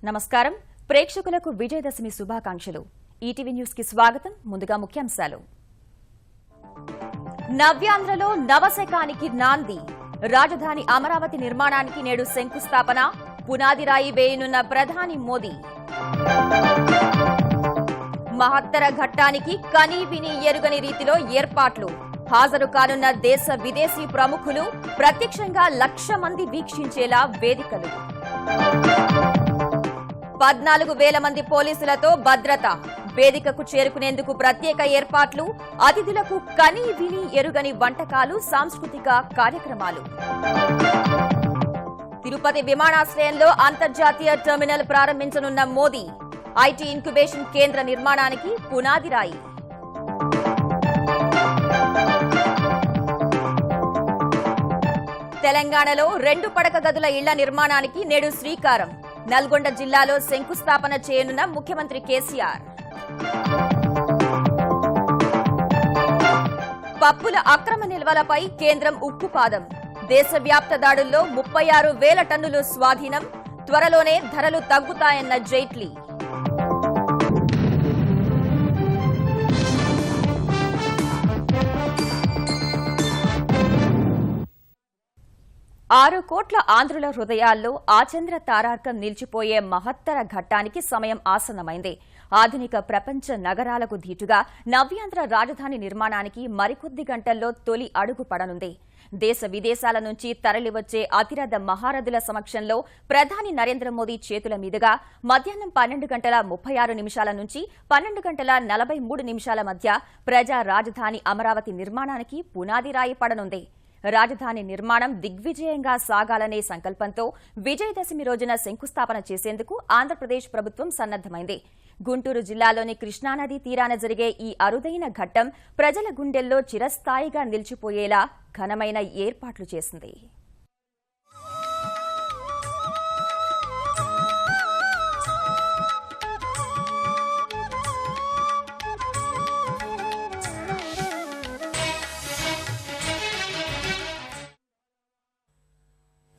నమస్కారం ప్రేక్షకులకు విజయదశమి శుభాకాంక్షలు ఈటీవీ న్యూస్ కి స్వాగతం ముందుగా ముఖ్యాంశాలు నవ్యాంధ్రలో నవశకానికి నాంది రాజధాని అమరావతి నిర్మాణానికి నేడు శంకుస్థాపన పునాది రాయి వేయనున్న ప్రధాని మోదీ మహత్తర ఘట్టానికి కనీ విని ఎరుగని రీతిలో ఏర్పాట్లు హాజరు కానున్న దేశ విదేశీ ప్రముఖులు ప్రత్యక్షంగా 1,00,000 మంది వీక్షించేలా వేదికలు 14,000 మంది పోలీసులతో భద్రత వేదికకు చేరుకునేందుకు ప్రత్యేక ఏర్పాట్లు అతిథులకు కనీ విని ఎరుగని వంటకాలు సాంస్కృతిక కార్యక్రమాలు తిరుపతి విమానాశ్రయంలో అంతర్జాతీయ టెర్మినల్ ప్రారంభించనున్న మోదీ ఐటీ ఇంక్యుబేషన్ కేంద్ర నిర్మాణానికి పునాది రాయి తెలంగాణలో 2 పడక గదుల ఇళ్ల నిర్మాణానికి నేడు శ్రీకారం నల్గొండ జిల్లాలో శంకుస్థాపన చేయనున్న ముఖ్యమంత్రి కేసీఆర్ పప్పుల అక్రమ నిల్వలపై కేంద్రం ఉక్కుపాదం దేశవ్యాప్త దాడుల్లో 36,000 టన్నులు స్వాధీనం త్వరలోనే ధరలు తగ్గుతాయన్న జైట్లీ 6 కోట్ల ఆంధ్రుల హృదయాల్లో ఆచంద్ర తారార్కం నిలిచిపోయే మహత్తర ఘట్టానికి సమయం ఆసన్నమైంది ఆధునిక ప్రపంచ నగరాలకు ధీటుగా నవ్యాంధ్ర రాజధాని నిర్మాణానికి మరికొద్ది గంటల్లో తొలి అడుగు పడనుంది దేశ విదేశాల నుంచి తరలివచ్చే అతిరథ మహారథుల సమక్షంలో ప్రధాని నరేంద్ర మోదీ చేతుల మీదుగా మధ్యాహ్నం 12:36 నుంచి 12:43 మధ్య ప్రజా రాజధాని అమరావతి నిర్మాణానికి పునాది రాయి పడనుంది రాజధాని నిర్మాణం దిగ్విజయంగా సాగాలనే సంకల్పంతో విజయదశమి రోజున శంకుస్థాపన చేసేందుకు ఆంధ్రప్రదేశ్ ప్రభుత్వం సన్నద్దమైంది గుంటూరు జిల్లాలోని కృష్ణానదీ తీరాన జరిగే ఈ అరుదైన ఘట్టం ప్రజల గుండెల్లో చిరస్థాయిగా నిలిచిపోయేలా ఘనమైన ఏర్పాట్లు చేసింది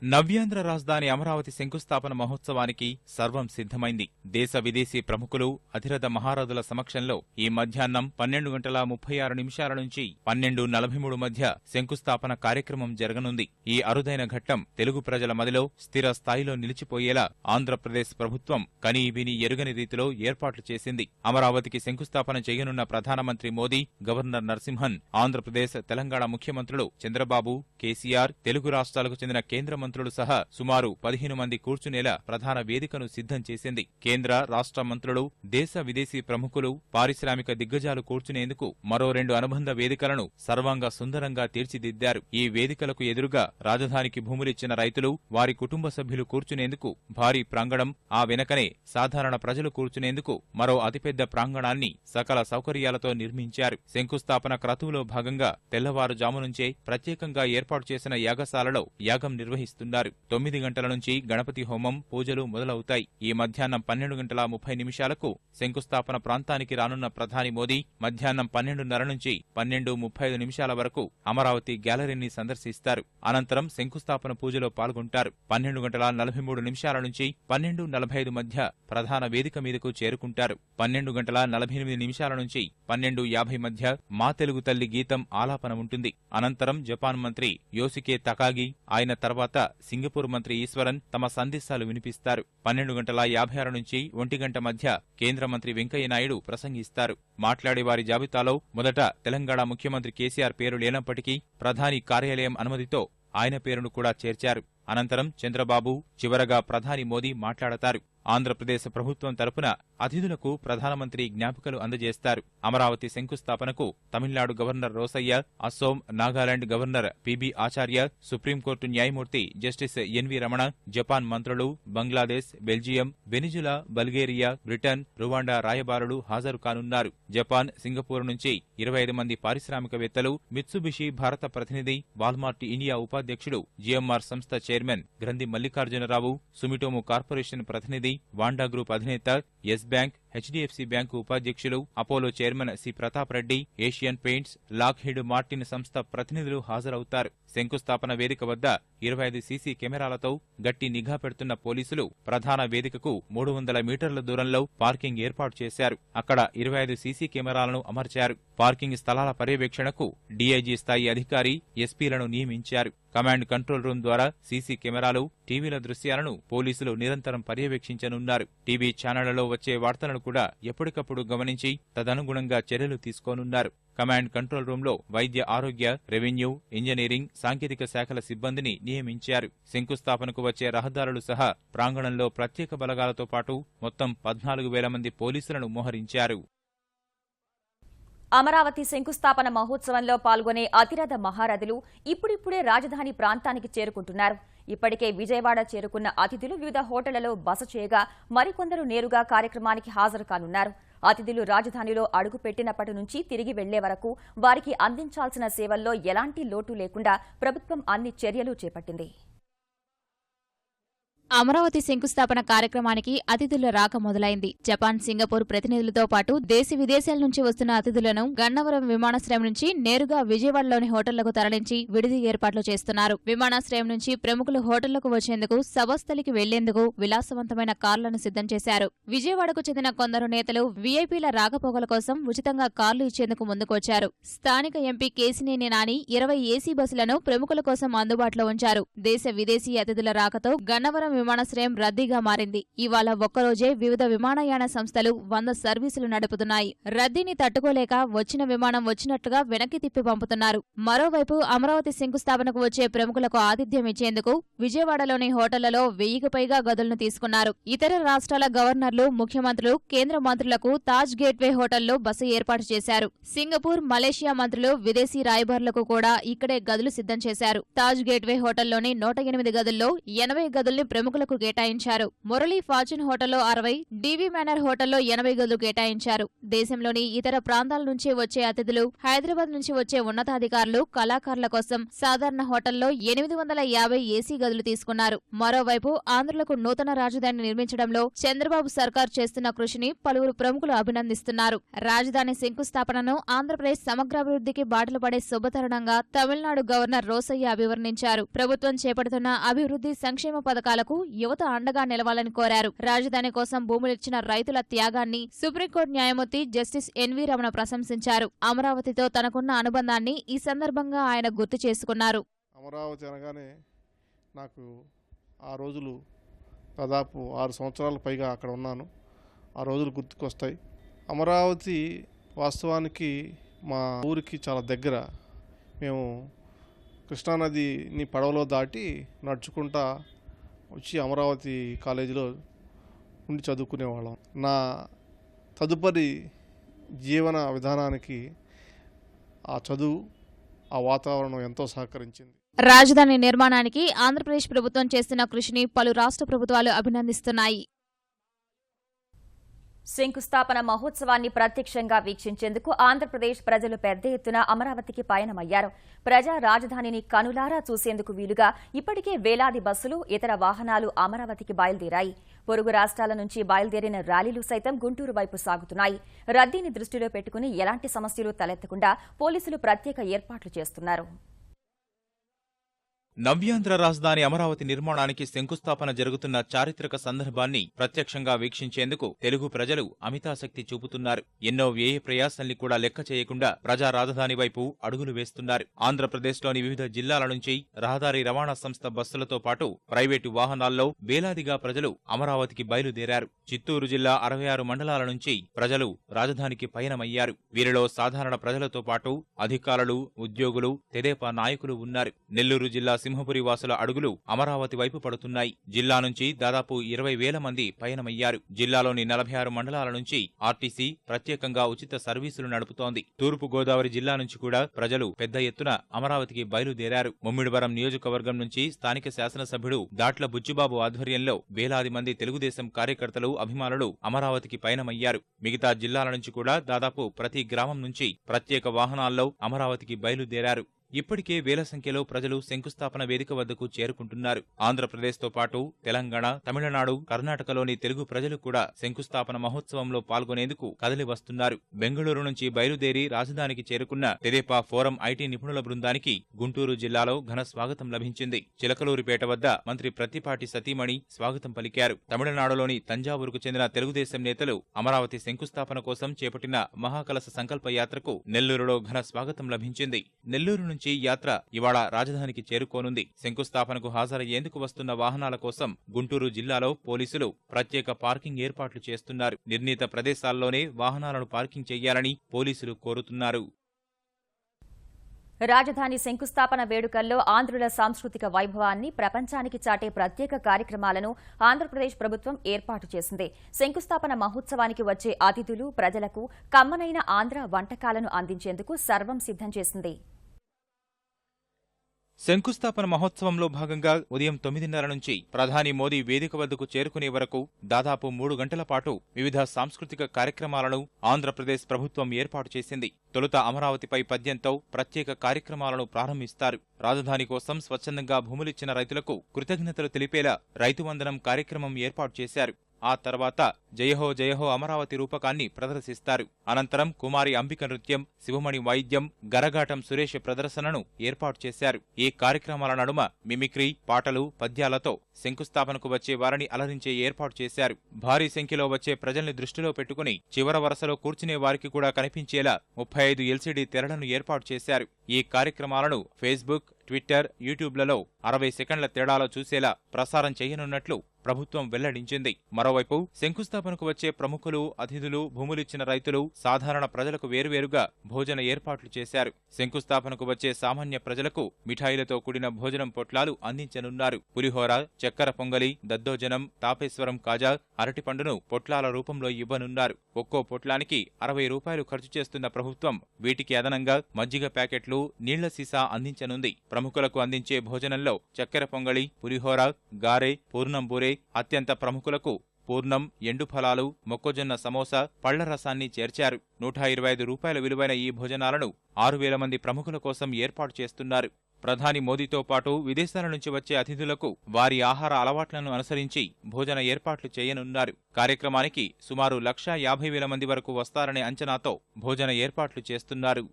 నవ్యాంధ్ర రాజధాని అమరావతి శంకుస్థాపన మహోత్సవానికి సర్వం సిద్ధమైంది దేశ విదేశీ ప్రముఖులు అతిరథ మహారథుల సమక్షంలో ఈ మధ్యాహ్నం 12:36 నుంచి 12:43 మధ్య శంకుస్థాపన కార్యక్రమం జరగనుంది ఈ అరుదైన ఘట్టం తెలుగు ప్రజల మదిలో స్థిర స్థాయిలో నిలిచిపోయేలా ఆంధ్రప్రదేశ్ ప్రభుత్వం కనీ విని ఎరుగని రీతిలో ఏర్పాట్లు చేసింది అమరావతికి శంకుస్థాపన చేయనున్న ప్రధానమంత్రి మోదీ గవర్నర్ నరసింహన్ ఆంధ్రప్రదేశ్ తెలంగాణ ముఖ్యమంత్రులు చంద్రబాబు కేసీఆర్ తెలుగు రాష్ట్రాలకు చెందిన కేంద్ర మంత్రులు సహా సుమారు 15 మంది కూర్చునేలా ప్రధాన వేదికను సిద్ధం చేసింది కేంద్ర రాష్ట్ర మంత్రులు దేశ విదేశీ ప్రముఖులు పారిశ్రామిక దిగ్గజాలు కూర్చునేందుకు మరో 2 అనుబంధ వేదికలను సర్వాంగ సుందరంగా తీర్చిదిద్దారు ఈ వేదికలకు ఎదురుగా రాజధానికి భూములిచ్చిన రైతులు వారి కుటుంబ సభ్యులు కూర్చునేందుకు భారీ ప్రాంగణం ఆ వెనకనే సాధారణ ప్రజలు కూర్చునేందుకు మరో అతిపెద్ద ప్రాంగణాన్ని సకల సౌకర్యాలతో నిర్మించారు శంకుస్థాపన క్రతువులో భాగంగా తెల్లవారుజాము నుంచే ప్రత్యేకంగా ఏర్పాటు చేసిన యాగశాలలో యాగం నిర్వహిస్తారు 9 గంటల నుంచి గణపతి హోమం పూజలు మొదలవుతాయి ఈ మధ్యాహ్నం 12:30 శంకుస్థాపన ప్రాంతానికి రానున్న ప్రధాని మోదీ మధ్యాహ్నం 12:30 నుంచి 12:35 వరకు అమరావతి గ్యాలరీని సందర్శిస్తారు అనంతరం శంకుస్థాపన పూజలో పాల్గొంటారు 12:43 నుంచి 12:45 మధ్య ప్రధాన వేదిక మీదకు చేరుకుంటారు 12:48 నుంచి 12:50 మధ్య మా తెలుగు తల్లి గీతం ఆలాపన ఉంటుంది అనంతరం జపాన్ మంత్రి యోసికే తకాగి ఆయన తర్వాత సింగపూర్ మంత్రి ఈశ్వరన్ తమ సందేశాలు వినిపిస్తారు 12:56 నుంచి 1 గంట మధ్య కేంద్ర మంత్రి వెంకయ్యనాయుడు ప్రసంగిస్తారు మాట్లాడే వారి జాబితాలో మొదట తెలంగాణ ముఖ్యమంత్రి కేసీఆర్ పేరు లేనప్పటికీ ప్రధాని కార్యాలయం అనుమతితో ఆయన పేరును కూడా చేర్చారు అనంతరం చంద్రబాబు చివరగా ప్రధాని మోదీ మాట్లాడతారు ఆంధ్రప్రదేశ్ ప్రభుత్వం తరపున అతిథులకు ప్రధానమంత్రి జ్ఞాపికలు అందజేస్తారు అమరావతి శంకుస్థాపనకు Tamil Nadu governor Rosaiah Assam Nagaland governor P B Acharya supreme court న్యాయమూర్తి జస్టిస్ ఎన్వి రమణ జపాన్ మంత్రులు Bangladesh Belgium Venezuela Bulgaria Britain Rwanda రాయబారులు హాజరు కానున్నారు జపాన్ సింగపూర్ నుంచి 25 మంది పారిశ్రామికవేత్తలు మిత్సుబిషి భారత ప్రతినిధి వాల్మార్ట్ ఇండియా ఉపాధ్యక్షుడు జిఎంఆర్ సంస్థ chairman Granthi Mallikarjunarao Sumitomo corporation ప్రతినిధి వాండా గ్రూప్ అధినేత ఎస్ బ్యాంక్ హెచ్డీఎఫ్సీ బ్యాంకు ఉపాధ్యక్షులు, Apollo chairman C Pratap Reddy, Asian Paints, Lockheed Martin సంస్థ ప్రతినిధులు హాజరవుతారు. శంకుస్థాపన వేదిక వద్ద 25 సీసీ కెమెరాలతో గట్టి నిఘా పెడుతున్న పోలీసులు ప్రధాన వేదికకు 300 మీటర్ల దూరంలో పార్కింగ్ ఏర్పాటు చేశారు. అక్కడ 25 సీసీ కెమెరాలను అమర్చారు. పార్కింగ్ స్థలాల పర్యవేక్షణకు డీఐజీ స్థాయి అధికారి, ఎస్పీలను నియమించారు. కమాండ్ కంట్రోల్ రూమ్ ద్వారా సీసీ కెమెరాలు, టీవీల దృశ్యాలను పోలీసులు నిరంతరం పర్యవేక్షించనున్నారు. టీవీ ఛానళ్లలో వచ్చే వార్తలను కూడా ఎప్పటికప్పుడు గమనించి తదనుగుణంగా చర్యలు తీసుకోనున్నారు. కమాండ్ కంట్రోల్ రూంలో వైద్య ఆరోగ్య, రెవెన్యూ, ఇంజనీరింగ్, సాంకేతిక శాఖల సిబ్బందిని నియమించారు. శంకుస్థాపనకు వచ్చే రహదారులు సహా ప్రాంగణంలో ప్రత్యేక బలగాలతో పాటు మొత్తం 14,000 మంది పోలీసులను మోహరించారు. అమరావతి శంకుస్థాపన మహోత్సవంలో పాల్గొనే అతిరథ మహారథులు ఇప్పుడిప్పుడే రాజధాని ప్రాంతానికి చేరుకుంటున్నారు. ఇప్పటికే విజయవాడ చేరుకున్న అతిథులు వివిధ హోటళ్లలో బస చేయగా మరికొందరు నేరుగా కార్యక్రమానికి హాజరు కానున్నారు. అతిథులు రాజధానిలో అడుగుపెట్టినప్పటి నుంచి తిరిగి వెళ్లే వరకు వారికి అందించాల్సిన సేవల్లో ఎలాంటి లోటు లేకుండా ప్రభుత్వం అన్ని చర్యలు చేపట్టింది. అమరావతి శంకుస్థాపన కార్యక్రమానికి అతిథుల రాక మొదలైంది. జపాన్, సింగపూర్ ప్రతినిధులతో పాటు దేశ విదేశాల నుంచి వస్తున్న అతిథులను గన్నవరం విమానాశ్రయం నుంచి నేరుగా విజయవాడలోని హోటళ్లకు తరలించి విడిది ఏర్పాట్లు చేస్తున్నారు. విమానాశ్రయం నుంచి ప్రముఖులు హోటళ్లకు వచ్చేందుకు, సభస్థలికి వెళ్లేందుకు విలాసవంతమైన కార్లను సిద్ధం చేశారు. విజయవాడకు చెందిన కొందరు నేతలు వీఐపీల రాకపోకల కోసం ఉచితంగా కార్లు ఇచ్చేందుకు ముందుకొచ్చారు. స్థానిక ఎంపీ కేశినేని నాని 20 ఏసీ బస్సులను ప్రముఖుల కోసం అందుబాటులో ఉంచారు. దేశ విదేశీ అతిథుల రాకతో గన్నవరం విమానాశ్రయం రద్దీగా మారింది. ఇవాళ ఒక్కరోజే వివిధ విమానయాన సంస్థలు 100 సర్వీసులు నడుపుతున్నాయి. రద్దీని తట్టుకోలేక వచ్చిన విమానం వచ్చినట్లుగా వెనక్కి తిప్పి పంపుతున్నారు. మరోవైపు అమరావతి శంకుస్థాపనకు వచ్చే ప్రముఖులకు ఆతిథ్యం ఇచ్చేందుకు విజయవాడలోని హోటళ్లలో 1000కి పైగా గదులను తీసుకున్నారు. ఇతర రాష్ట్రాల గవర్నర్లు, ముఖ్యమంత్రులు, కేంద్ర మంత్రులకు తాజ్ గేట్వే హోటల్లో బస ఏర్పాటు చేశారు. సింగపూర్, మలేషియా మంత్రులు, విదేశీ రాయబారులకు కూడా ఇక్కడే గదులు సిద్ధం చేశారు. తాజ్ గేట్వే హోటల్లోని 108 గదుల్లో 80 గదుల్ని ప్రముఖులకు కేటాయించారు. మురళీ ఫార్చ్యూన్ హోటల్లో 60, డీవీ మేనర్ హోటల్లో 80 గదులు కేటాయించారు. దేశంలోని ఇతర ప్రాంతాల నుంచి వచ్చే అతిథులు, హైదరాబాద్ నుంచి వచ్చే ఉన్నతాధికారులు, కళాకారుల కోసం సాధారణ హోటల్లో 850 ఏసీ గదులు తీసుకున్నారు. మరోవైపు ఆంధ్రులకు నూతన రాజధాని నిర్మించడంలో చంద్రబాబు సర్కార్ చేస్తున్న కృషిని పలువురు ప్రముఖులు అభినందిస్తున్నారు. రాజధాని శంకుస్థాపనను ఆంధ్రప్రదేశ్ సమగ్రాభివృద్ధికి బాటలు పడే శుభతరుణంగా తమిళనాడు గవర్నర్ రోసయ్య అభివర్ణించారు. ప్రభుత్వం చేపడుతున్న అభివృద్ధి, సంక్షేమ పథకాలకు యువత అండగా నిలవాలని కోరారు. రాజధాని కోసం భూములిచ్చిన రైతుల త్యాగాన్ని సుప్రీంకోర్టు న్యాయమూర్తి జస్టిస్ ఎన్వీ రమణ ప్రశంసించారు. అమరావతితో తనకున్న అనుబంధాన్ని ఈ సందర్భంగా ఆయన గుర్తు చేసుకున్నారు. అమరావతి అనగానే నాకు ఆ రోజులు దాదాపు 6 సంవత్సరాల పైగా అక్కడ ఉన్నాను. ఆ రోజులు గుర్తుకొస్తాయి. అమరావతి వాస్తవానికి మా ఊరికి చాలా దగ్గర. మేము కృష్ణానదిని పడవలో దాటి నడుచుకుంటా వచ్చి అమరావతి కాలేజీలో ఉండి చదువుకునేవాళ్ళం. నా తదుపరి జీవన విధానానికి ఆ చదువు, ఆ వాతావరణం ఎంతో సహకరించింది. రాజధాని నిర్మాణానికి ఆంధ్రప్రదేశ్ ప్రభుత్వం చేస్తున్న కృషిని పలు రాష్ట్ర ప్రభుత్వాలు అభినందిస్తున్నాయి. శంకుస్థాపన మహోత్సవాన్ని ప్రత్యక్షంగా వీక్షించేందుకు ఆంధ్రప్రదేశ్ ప్రజలు పెద్ద ఎత్తున అమరావతికి పయనమయ్యారు. ప్రజా రాజధానిని కనులారా చూసేందుకు వీలుగా ఇప్పటికే వేలాది బస్సులు, ఇతర వాహనాలు అమరావతికి బయలుదేరాయి. పొరుగు రాష్ట్రాల నుంచి బయలుదేరిన ర్యాలీలు సైతం గుంటూరు వైపు సాగుతున్నాయి. రద్దీని దృష్టిలో పెట్టుకుని ఎలాంటి సమస్యలు తలెత్తకుండా పోలీసులు ప్రత్యేక ఏర్పాట్లు చేస్తున్నారు. నవ్యాంధ్ర రాజధాని అమరావతి నిర్మాణానికి శంకుస్థాపన జరుగుతున్న చారిత్రక సందర్భాన్ని ప్రత్యక్షంగా వీక్షించేందుకు తెలుగు ప్రజలు అమితాసక్తి చూపుతున్నారు. ఎన్నో వ్యయ ప్రయాసాల్ని కూడా లెక్క చేయకుండా ప్రజా రాజధాని వైపు అడుగులు వేస్తున్నారు. ఆంధ్రప్రదేశ్లోని వివిధ జిల్లాల నుంచి రహదారి రవాణా సంస్థ బస్సులతో పాటు ప్రైవేటు వాహనాల్లో వేలాదిగా ప్రజలు అమరావతికి బయలుదేరారు. చిత్తూరు జిల్లా 66 మండలాల నుంచి ప్రజలు రాజధానికి పయనమయ్యారు. వీరిలో సాధారణ ప్రజలతో పాటు అధికారులు, ఉద్యోగులు, తెదేపా నాయకులు ఉన్నారు. నెల్లూరు జిల్లా సింహపురి వాసుల అడుగులు అమరావతి వైపు పడుతున్నాయి. జిల్లా నుంచి దాదాపు 20,000 మంది పయనమయ్యారు. జిల్లాలోని 46 మండలాల నుంచి ఆర్టీసీ ప్రత్యేకంగా ఉచిత సర్వీసులు నడుపుతోంది. తూర్పు గోదావరి జిల్లా నుంచి కూడా ప్రజలు పెద్ద ఎత్తున అమరావతికి బయలుదేరారు. ముమ్మిడివరం నియోజకవర్గం నుంచి స్థానిక శాసనసభ్యుడు దాట్ల బుచ్చిబాబు ఆధ్వర్యంలో వేలాది మంది తెలుగుదేశం కార్యకర్తలు, అభిమానులు అమరావతికి పయనమయ్యారు. మిగతా జిల్లాల నుంచి కూడా దాదాపు ప్రతి గ్రామం నుంచి ప్రత్యేక వాహనాల్లో అమరావతికి బయలుదేరారు. ఇప్పటికే వేల సంఖ్యలో ప్రజలు శంకుస్థాపన వేదిక వద్దకు చేరుకుంటున్నారు. ఆంధ్రప్రదేశ్తో పాటు తెలంగాణ, తమిళనాడు, కర్ణాటకలోని తెలుగు ప్రజలు కూడా శంకుస్థాపన మహోత్సవంలో పాల్గొనేందుకు కదలి వస్తున్నారు. బెంగళూరు నుంచి బయలుదేరి రాజధానికి చేరుకున్న తెదేపా ఫోరం ఐటీ నిపుణుల బృందానికి గుంటూరు జిల్లాలో ఘన స్వాగతం లభించింది. చిలకలూరిపేట వద్ద మంత్రి ప్రత్తిపాటి సతీమణి స్వాగతం పలికారు. తమిళనాడులోని తంజావూరుకు చెందిన తెలుగుదేశం నేతలు అమరావతి శంకుస్థాపన కోసం చేపట్టిన మహాకలశ సంకల్ప యాత్రకు నెల్లూరులో ఘన స్వాగతం లభించింది. నెల్లూరు నుంచి యాత్ర ఇవాళ రాజధానికి చేరుకోనుంది. శంకుస్థాపనకు హాజరయ్యేందుకు వస్తున్న వాహనాల కోసం గుంటూరు జిల్లాలో పోలీసులు ప్రత్యేక పార్కింగ్ ఏర్పాట్లు చేస్తున్నారు. నిర్ణీత ప్రదేశాల్లోనే వాహనాలను పార్కింగ్ చేయాలని పోలీసులు కోరుతున్నారు. రాజధాని శంకుస్థాపన వేడుకల్లో ఆంధ్రుల సాంస్కృతిక వైభవాన్ని ప్రపంచానికి చాటే ప్రత్యేక కార్యక్రమాలను ఆంధ్రప్రదేశ్ ప్రభుత్వం ఏర్పాటు చేసింది. శంకుస్థాపన మహోత్సవానికి వచ్చే అతిథులు, ప్రజలకు కమ్మనైన ఆంధ్ర వంటకాలను అందించేందుకు సర్వం సిద్ధం చేసింది. శంకుస్థాపన మహోత్సవంలో భాగంగా ఉదయం 9:30 నుంచి ప్రధాని మోదీ వేదిక వద్దకు చేరుకునే వరకు దాదాపు 3 గంటల పాటు వివిధ సాంస్కృతిక కార్యక్రమాలను ఆంధ్రప్రదేశ్ ప్రభుత్వం ఏర్పాటు చేసింది. తొలుత అమరావతిపై పద్యంతో ప్రత్యేక కార్యక్రమాలను ప్రారంభిస్తారు. రాజధాని కోసం స్వచ్ఛందంగా భూములిచ్చిన రైతులకు కృతజ్ఞతలు తెలిపేలా రైతు వందనం కార్యక్రమం ఏర్పాటు చేశారు. ఆ తర్వాత జయహో జయహో అమరావతి రూపకాన్ని ప్రదర్శిస్తారు. అనంతరం కుమారి అంబిక నృత్యం, శివమణి వాయిద్యం, గరగాటం సురేష్ ప్రదర్శనను ఏర్పాటు చేశారు. ఈ కార్యక్రమాల నడుమ మిమిక్రీ, పాటలు, పద్యాలతో శంకుస్థాపనకు వచ్చే వారిని అలరించే ఏర్పాటు చేశారు. భారీ సంఖ్యలో వచ్చే ప్రజల్ని దృష్టిలో పెట్టుకుని చివర వరుసలో కూర్చునే వారికి కూడా కనిపించేలా 35 ఎల్సీడీ తెరలను ఏర్పాటు చేశారు. ఈ కార్యక్రమాలను ఫేస్బుక్, ట్విట్టర్, యూట్యూబ్లలో 60 సెకండ్ల తేడాలో చూసేలా ప్రసారం చేయనున్నట్లు ప్రభుత్వం వెల్లడించింది. మరోవైపు శంకుస్థాపనకు వచ్చే ప్రముఖులు, అతిథులు, భూములిచ్చిన రైతులు, సాధారణ ప్రజలకు వేరువేరుగా భోజన ఏర్పాట్లు చేశారు. శంకుస్థాపనకు వచ్చే సామాన్య ప్రజలకు మిఠాయిలతో కూడిన భోజనం పొట్లాలు అందించనున్నారు. పులిహోర, చక్కెర పొంగలి, దద్దోజనం, తాపేశ్వరం కాజా, అరటిపండును పొట్లాల రూపంలో ఇవ్వనున్నారు. ఒక్కో పొట్లానికి 60 రూపాయలు ఖర్చు చేస్తున్న ప్రభుత్వం వీటికి అదనంగా మజ్జిగ ప్యాకెట్లు, నీళ్ల సీసా అందించనుంది. ప్రముఖులకు అందించే భోజనంలో చక్కెర పొంగళి, పులిహోర, గారె, పూర్ణం బూరె, అత్యంత ప్రముఖులకు పూర్ణం, ఎండు ఫలాలు, మొక్కజొన్న సమోసా, పళ్ల రసాన్ని చేర్చారు. 125 రూపాయల విలువైన ఈ భోజనాలను 6,000 మంది ప్రముఖుల కోసం ఏర్పాటు చేస్తున్నారు. ప్రధాని మోదీతో పాటు విదేశాల నుంచి వచ్చే అతిథులకు వారి ఆహార అలవాట్లను అనుసరించి భోజన ఏర్పాట్లు చేయనున్నారు. కార్యక్రమానికి సుమారు 1,50,000 మంది వరకు వస్తారనే అంచనాతో భోజన ఏర్పాట్లు చేస్తున్నారు.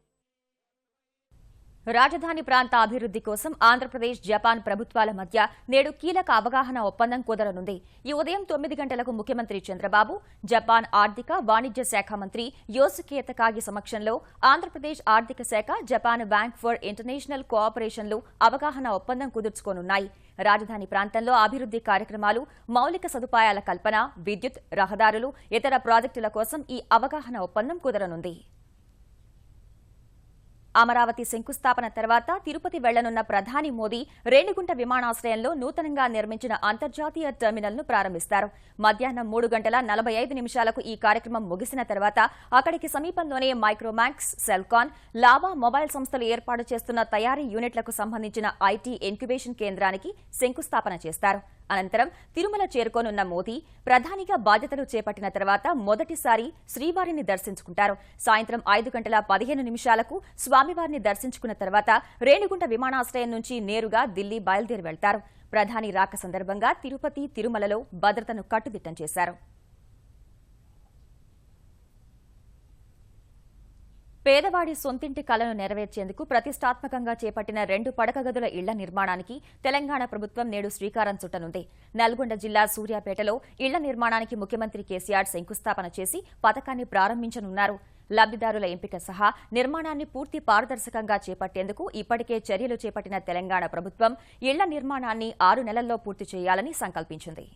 రాజధాని ప్రాంత అభివృద్ధి కోసం ఆంధ్రప్రదేశ్, జపాన్ ప్రభుత్వాల మధ్య నేడు కీలక అవగాహన ఒప్పందం కుదరనుంది. ఈ ఉదయం 9 గంటలకు ముఖ్యమంత్రి చంద్రబాబు, జపాన్ ఆర్థిక, వాణిజ్య శాఖ మంత్రి యోసుకే తకాగి సమక్షంలో ఆంధ్రప్రదేశ్ ఆర్థిక శాఖ, జపాన్ బ్యాంక్ ఫర్ ఇంటర్నేషనల్ కోఆపరేషన్లు అవగాహన ఒప్పందం కుదుర్చుకోనున్నాయి. రాజధాని ప్రాంతంలో అభివృద్ధి కార్యక్రమాలు, మౌలిక సదుపాయాల కల్పన, విద్యుత్, రహదారులు, ఇతర ప్రాజెక్టుల కోసం ఈ అవగాహన ఒప్పందం కుదరనుంది. అమరావతి శంకుస్థాపన తర్వాత తిరుపతి వెళ్లనున్న ప్రధాని మోదీ రేణిగుంట విమానాశ్రయంలో నూతనంగా నిర్మించిన అంతర్జాతీయ టెర్మినల్ను ప్రారంభిస్తారు. మధ్యాహ్నం 3:45 ఈ కార్యక్రమం ముగిసిన తర్వాత అక్కడికి సమీపంలోనే మైక్రోమాక్స్, సెల్కాన్, లావా మొబైల్ సంస్థలు ఏర్పాటు చేస్తున్న తయారీ యూనిట్లకు సంబంధించిన ఐటీ ఇంక్యుబేషన్ కేంద్రానికి శంకుస్థాపన చేస్తారు. అనంతరం తిరుమల చేరుకోనున్న మోదీ ప్రధానిగా బాధ్యతలు చేపట్టిన తర్వాత మొదటిసారి శ్రీవారిని దర్శించుకుంటారు. సాయంత్రం 5:15 స్వామివారిని దర్శించుకున్న తర్వాత రేణిగుంట విమానాశ్రయం నుంచి నేరుగా ఢిల్లీ బయలుదేరి వెళ్తారు. ప్రధాని రాక సందర్భంగా తిరుపతి, తిరుమలలో భద్రతను కట్టుదిట్టం చేశారు. పేదవాడి సొంతింటి కలను నెరవేర్చేందుకు ప్రతిష్టాత్మకంగా చేపట్టిన 2 పడక గదుల ఇళ్ల నిర్మాణానికి తెలంగాణ ప్రభుత్వం నేడు శ్రీకారం చుట్టనుంది. నల్గొండ జిల్లా సూర్యాపేటలో ఇళ్ల నిర్మాణానికి ముఖ్యమంత్రి కేసీఆర్ శంకుస్థాపన చేసి పథకాన్ని ప్రారంభించనున్నారు. లబ్దిదారుల ఎంపిక సహా నిర్మాణాన్ని పూర్తి పారదర్శకంగా చేపట్టేందుకు ఇప్పటికే చర్యలు చేపట్టిన తెలంగాణ ప్రభుత్వం ఇళ్ల నిర్మాణాన్ని 6 నెలల్లో పూర్తి చేయాలని సంకల్పించింది.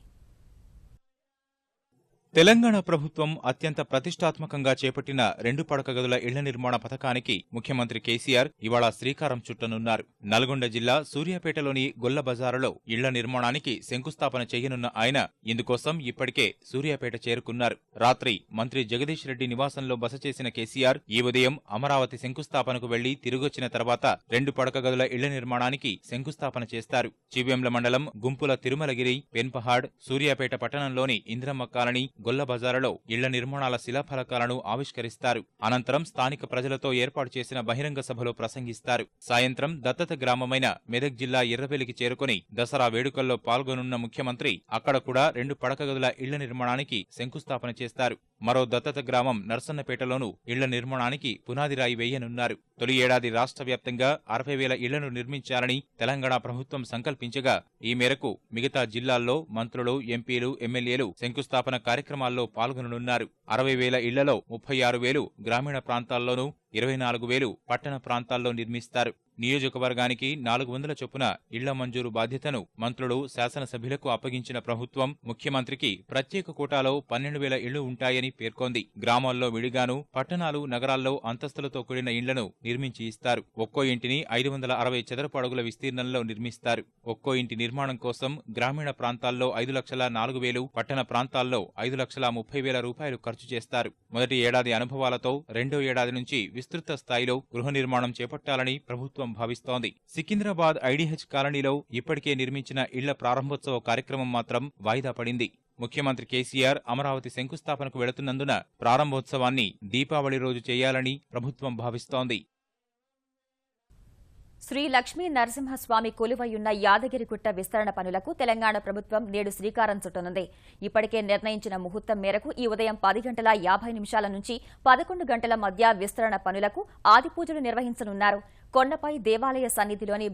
తెలంగాణ ప్రభుత్వం అత్యంత ప్రతిష్టాత్మకంగా చేపట్టిన 2 పడక గదుల ఇళ్ల నిర్మాణ పథకానికి ముఖ్యమంత్రి కేసీఆర్ ఇవాళ శ్రీకారం చుట్టనున్నారు. నల్గొండ జిల్లా సూర్యాపేటలోని గొల్ల బజారులో ఇళ్ల నిర్మాణానికి శంకుస్థాపన చేయనున్న ఆయన ఇందుకోసం ఇప్పటికే సూర్యాపేట చేరుకున్నారు. రాత్రి మంత్రి జగదీష్ రెడ్డి నివాసంలో బస చేసిన కేసీఆర్ ఈ ఉదయం అమరావతి శంకుస్థాపనకు వెళ్లి తిరిగొచ్చిన తర్వాత 2 పడక గదుల ఇళ్ల నిర్మాణానికి శంకుస్థాపన చేస్తారు. చివ్వెంల మండలం గుంపుల తిరుమలగిరి, పెన్పహాడ్, సూర్యాపేట పట్టణంలోని ఇంద్రమ్మ కాలనీ, గొల్ల బజారులో ఇళ్ల నిర్మాణాల శిలాఫలకాలను ఆవిష్కరిస్తారు. అనంతరం స్థానిక ప్రజలతో ఏర్పాటు చేసిన బహిరంగ సభలో ప్రసంగిస్తారు. సాయంత్రం దత్తత గ్రామమైన మెదక్ జిల్లా ఎర్రవెల్లికి చేరుకుని దసరా వేడుకల్లో పాల్గొనున్న ముఖ్యమంత్రి అక్కడ కూడా 2 పడక గదుల ఇళ్ల నిర్మాణానికి శంకుస్థాపన చేస్తారు. మరో దత్తత గ్రామం నర్సన్నపేటలోనూ ఇళ్ల నిర్మాణానికి పునాదిరాయి వేయనున్నారు. తొలి ఏడాది రాష్ట్ర వ్యాప్తంగా 60,000 ఇళ్లను నిర్మించాలని తెలంగాణ ప్రభుత్వం సంకల్పించగా ఈ మేరకు మిగతా జిల్లాల్లో మంత్రులు, ఎంపీలు, ఎమ్మెల్యేలు శంకుస్థాపన కార్యక్రమాల్లో పాల్గొననున్నారు. 60,000 ఇళ్లలో 36,000 గ్రామీణ ప్రాంతాల్లోనూ 24,000 పట్టణ ప్రాంతాల్లో నిర్మిస్తారు. నియోజకవర్గానికి 400 చొప్పున ఇళ్ల మంజూరు బాధ్యతను మంత్రులు, శాసనసభ్యులకు అప్పగించిన ప్రభుత్వం ముఖ్యమంత్రికి ప్రత్యేక కోటాలో 12,000 ఇళ్లు ఉంటాయని పేర్కొంది. గ్రామాల్లో విడిగాను, పట్టణాలు, నగరాల్లో అంతస్తులతో కూడిన ఇళ్లను నిర్మించి ఇస్తారు. ఒక్కో ఇంటిని 560 చదరపు అడుగుల విస్తీర్ణంలో నిర్మిస్తారు. ఒక్కో ఇంటి నిర్మాణం కోసం గ్రామీణ ప్రాంతాల్లో 5,04,000, పట్టణ ప్రాంతాల్లో 5,30,000 రూపాయలు ఖర్చు చేస్తారు. మొదటి ఏడాది అనుభవాలతో రెండో ఏడాది నుంచి విస్తృత స్థాయిలో గృహ నిర్మాణం చేపట్టాలని ప్రభుత్వం భావిస్తోంది. సికింద్రాబాద్ ఐడీహెచ్ కాలనీలో ఇప్పటికే నిర్మించిన ఇళ్ల ప్రారంభోత్సవ కార్యక్రమం మాత్రం వాయిదా పడింది. ముఖ్యమంత్రి కేసీఆర్ అమరావతి శంకుస్థాపనకు వెళుతున్నందున ప్రారంభోత్సవాన్ని దీపావళి రోజు చేయాలని ప్రభుత్వం భావిస్తోంది. శ్రీ లక్ష్మీ నరసింహస్వామి కొలువైయున్న యాదగిరిగుట్ట విస్తరణ పనులకు తెలంగాణ ప్రభుత్వం నేడు శ్రీకారం చుట్టనుంది. ఇప్పటికే నిర్ణయించిన ముహూర్తం మేరకు ఈ ఉదయం 10:50 నుంచి 11 గంటల మధ్య విస్తరణ పనులకు ఆది పూజలు నిర్వహించనున్నారు. కొండపై దేవాలయ సన్నిధిలోని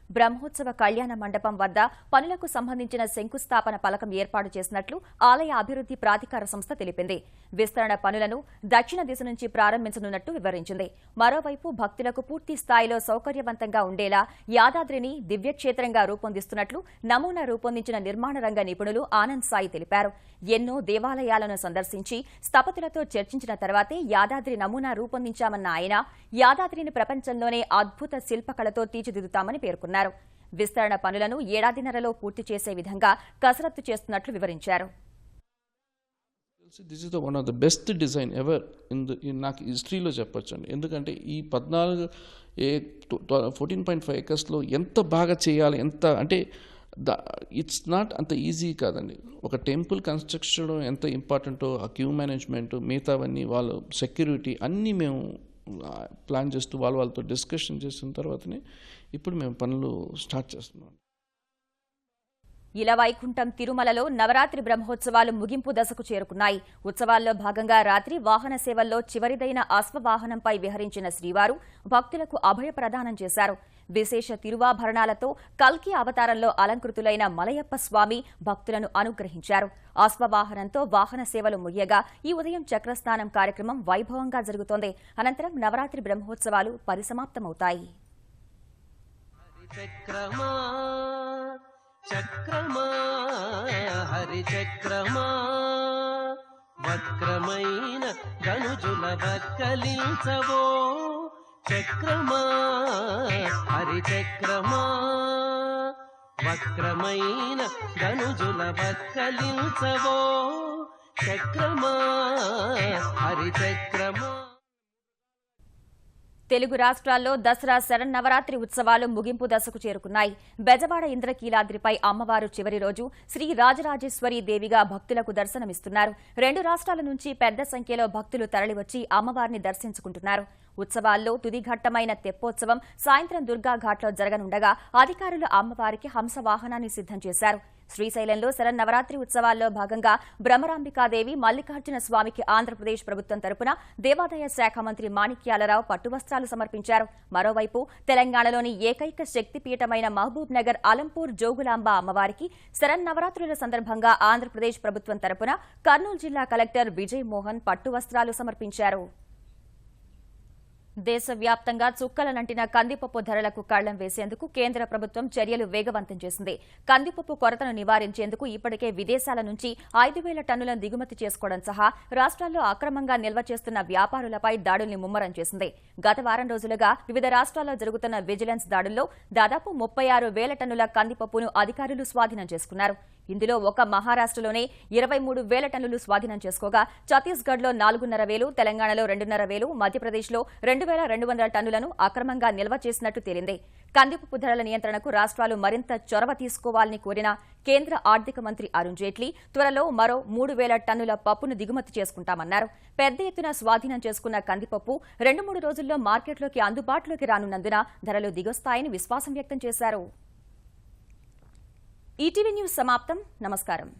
బ్రహ్మోత్సవ కళ్యాణ మండపం వద్ద పనులకు సంబంధించిన శంకుస్థాపన పలకం ఏర్పాటు చేసినట్లు ఆలయ అభివృద్ది ప్రాధికార సంస్థ తెలిపింది. విస్తరణ పనులను దక్షిణ దిశ నుంచి ప్రారంభించనున్నట్టు వివరించింది. మరోవైపు భక్తులకు పూర్తి స్థాయిలో సౌకర్యవంతంగా ఉండేలా యాదాద్రిని దివ్యక్షేత్రంగా రూపొందిస్తున్నట్లు నమూనా రూపొందించిన నిర్మాణ రంగ నిపుణులు ఆనంద్ సాయి తెలిపారు. ఎన్నో దేవాలయాలను సందర్శించి స్థపతులతో చర్చించిన తర్వాతే యాదాద్రి నమూనా రూపొందించామన్న ఆయన యాదాద్రిని ప్రపంచంలోనే అద్భుత శిల్పకళతో తీర్చిదిద్దుతామని పేర్కొన్నారు. విస్తరణ పనులను ఏడాదిన్నరలో పూర్తి చేసే విధంగా కసరత్తు చేస్తున్నట్లు వివరించారు. This is the one of the best design ever నాకు హిస్టరీలో చెప్పొచ్చండి. ఎందుకంటే ఈ 14.5 acresలో ఎంత బాగా చేయాలి, ఎంత అంటే ఇట్స్ నాట్ అంత ఈజీ కాదండి. ఒక టెంపుల్ కన్స్ట్రక్షన్ ఎంత ఇంపార్టెంటో ఆ క్యూ మేనేజ్మెంట్, మిగతావన్నీ వాళ్ళ సెక్యూరిటీ అన్నీ మేము ప్లాన్ చేస్తూ వాళ్ళతో డిస్కషన్ చేసిన తర్వాతనే ఇప్పుడు మేము పనులు స్టార్ట్ చేస్తున్నాం. ఇలవైకుంఠం తిరుమలలో నవరాత్రి బ్రహ్మోత్సవాలు ముగింపు దశకు చేరుకున్నాయి. ఉత్సవాల్లో భాగంగా రాత్రి వాహన సేవల్లో చివరిదైన అశ్వవాహనంపై విహరించిన శ్రీవారు భక్తులకు అభయ ప్రదానం చేశారు. విశేష తిరువాభరణాలతో కల్కి అవతారంలో అలంకృతులైన మలయప్ప స్వామి భక్తులను అనుగ్రహించారు. అశ్వవాహనంతో వాహన సేవలు ముగియగా ఈ ఉదయం చక్రస్నానం కార్యక్రమం వైభవంగా జరుగుతోంది. అనంతరం నవరాత్రి బ్రహ్మోత్సవాలు పరిసమాప్తమవుతాయి. చక్రమా హరిచక్రమా వక్రమైన ధనుజుల వక్కలించవో చక్రమా హరిచక్రమా వక్రమైన ధనుజుల వక్కలించవో చక్రమా హరిచక్రమా. తెలుగు రాష్ట్రాల్లో దసరా శరన్నవరాత్రి ఉత్సవాలు ముగింపు దశకు చేరుకున్నాయి. బెజవాడ ఇంద్రకీలాద్రిపై అమ్మవారు చివరి రోజు శ్రీ రాజరాజేశ్వరి దేవిగా భక్తులకు దర్శనమిస్తున్నారు. 2 రాష్ట్రాల నుంచి పెద్ద సంఖ్యలో భక్తులు తరలివచ్చి అమ్మవారిని దర్శించుకుంటున్నారు. ఉత్సవాల్లో తుది ఘట్టమైన తెప్పోత్సవం సాయంత్రం దుర్గాఘాట్లో జరగనుండగా అధికారులు అమ్మవారికి హంస వాహనాన్ని సిద్ధం చేశారు. శ్రీశైలంలో శరన్నవరాత్రి ఉత్సవాల్లో భాగంగా బ్రహ్మరాంబికాదేవి మల్లికార్జున స్వామికి ఆంధ్రప్రదేశ్ ప్రభుత్వం తరపున దేవాదాయ శాఖ మంత్రి మాణిక్యాలరావు పట్టువస్త్రాలు సమర్పించారు. మరోవైపు తెలంగాణలోని ఏకైక శక్తిపీఠమైన మహబూబ్ నగర్ అలంపూర్ జోగులాంబ అమ్మవారికి శరన్నవరాత్రుల సందర్భంగా ఆంధ్రప్రదేశ్ ప్రభుత్వం తరపున కర్నూలు జిల్లా కలెక్టర్ విజయ్ మోహన్ పట్టువస్త్రాలు సమర్పించారు. దేశవ్యాప్తంగా చుక్కలనంటిన కందిపప్పు ధరలకు కళ్లం వేసేందుకు కేంద్ర ప్రభుత్వం చర్యలు వేగవంతం చేసింది. కందిపప్పు కొరతను నివారించేందుకు ఇప్పటికే విదేశాల నుంచి 5,000 టన్నులను దిగుమతి చేసుకోవడం సహా రాష్ట్రాల్లో అక్రమంగా నిల్వ చేస్తున్న వ్యాపారులపై దాడుల్ని ముమ్మరం చేసింది. గత వారం రోజులుగా వివిధ రాష్ట్రాల్లో జరుగుతున్న విజిలెన్స్ దాడుల్లో దాదాపు 36,000 టన్నుల కందిపప్పును అధికారులు స్వాధీనం చేసుకున్నారు. ఇందులో ఒక మహారాష్ట్రలోనే 23,000 టన్నులు స్వాధీనం చేసుకోగా ఛత్తీస్గఢ్లో 4,500, తెలంగాణలో 2,500, మధ్యప్రదేశ్లో 2,200 టన్నులను అక్రమంగా నిల్వ చేసినట్టు తేలింది. కందిపప్పు ధరల నియంత్రణకు రాష్ట్రాలు మరింత చొరవ తీసుకోవాలని కోరిన కేంద్ర ఆర్థిక మంత్రి అరుణ్ జైట్లీ త్వరలో మరో 3,000 టన్నుల పప్పును దిగుమతి చేసుకుంటామన్నారు. పెద్ద ఎత్తున స్వాధీనం చేసుకున్న కందిపప్పు 2-3 రోజుల్లో మార్కెట్లోకి అందుబాటులోకి రానున్నందున ధరలు దిగొస్తాయని విశ్వాసం వ్యక్తం చేశారు. ఈటీవీ న్యూస్ సమాప్తం. నమస్కారం.